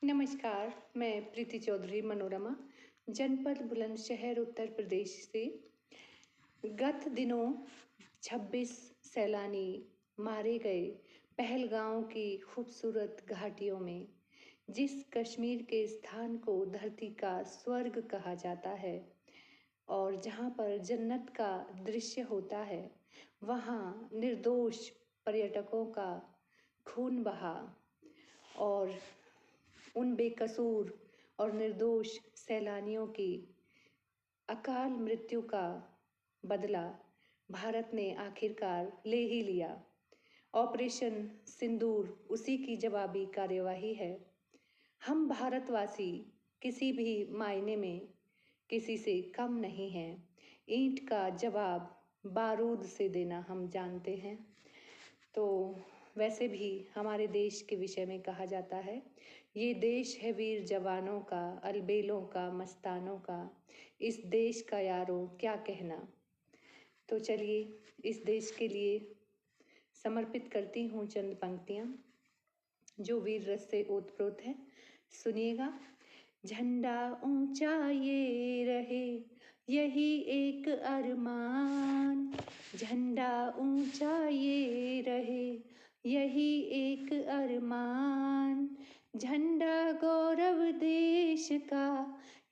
नमस्कार, मैं प्रीति चौधरी मनोरमा, जनपद बुलंदशहर उत्तर प्रदेश से। गत दिनों 26 सैलानी मारे गए पहलगांव की खूबसूरत घाटियों में। जिस कश्मीर के स्थान को धरती का स्वर्ग कहा जाता है और जहां पर जन्नत का दृश्य होता है, वहां निर्दोष पर्यटकों का खून बहा और उन बेकसूर और निर्दोष सैलानियों की अकाल मृत्यु का बदला भारत ने आखिरकार ले ही लिया। ऑपरेशन सिंदूर उसी की जवाबी कार्यवाही है। हम भारतवासी किसी भी मायने में किसी से कम नहीं हैं। ईंट का जवाब बारूद से देना हम जानते हैं। तो वैसे भी हमारे देश के विषय में कहा जाता है, ये देश है वीर जवानों का, अलबेलों का, मस्तानों का, इस देश का यारों क्या कहना। तो चलिए इस देश के लिए समर्पित करती हूँ चंद पंक्तियाँ जो वीर रस से ओतप्रोत हैं। सुनिएगा। झंडा ऊंचा ये रहे यही एक अरमान, झंडा ऊंचा ये रहे यही एक अरमान, झंडा गौरव देश का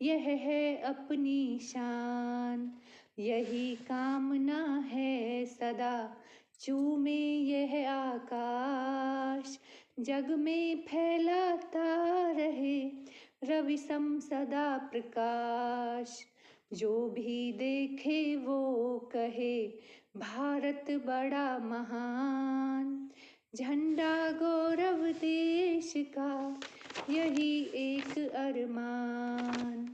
यह है अपनी शान, यही कामना है सदा चूमे यह आकाश, जग में फैलाता रहे रवि सम सदा प्रकाश, जो भी देखे वो कहे भारत बड़ा महान, झंडा गौरव देश का यही एक अरमान,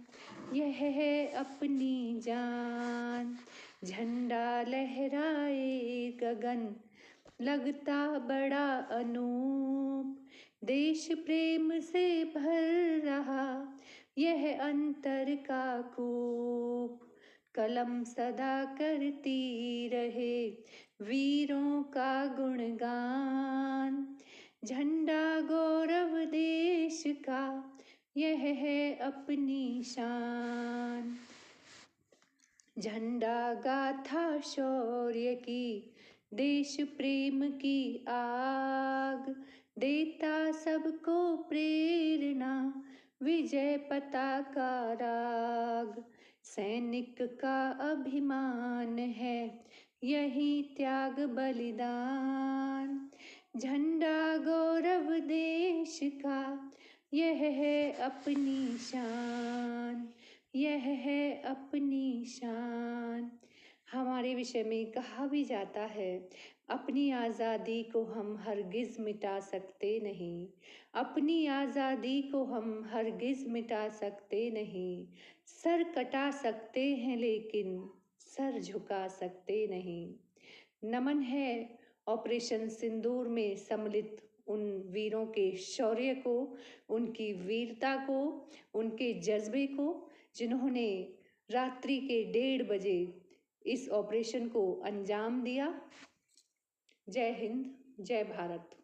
यह है अपनी जान, झंडा लहराए गगन लगता बड़ा अनूप, देश प्रेम से भर रहा यह अंतर का कूप, कलम सदा करती रहे वीरों का गुणगान, झंडा गौरव देश का यह है अपनी शान, झंडा गाथा शौर्य की देश प्रेम की आग, देता सबको प्रेरणा विजय पताका राग, सैनिक का अभिमान है यही त्याग बलिदान, झंडा गौरव देश का यह है अपनी शान, यह है अपनी शान। हमारे विषय में कहा भी जाता है, अपनी आज़ादी को हम हरगिज़ मिटा सकते नहीं, अपनी आज़ादी को हम हरगिज़ मिटा सकते नहीं, सर कटा सकते हैं लेकिन सर झुका सकते नहीं। नमन है ऑपरेशन सिंदूर में सम्मिलित उन वीरों के शौर्य को, उनकी वीरता को, उनके जज्बे को, जिन्होंने रात्रि के 1:30 बजे इस ऑपरेशन को अंजाम दिया। जय हिंद, जय भारत।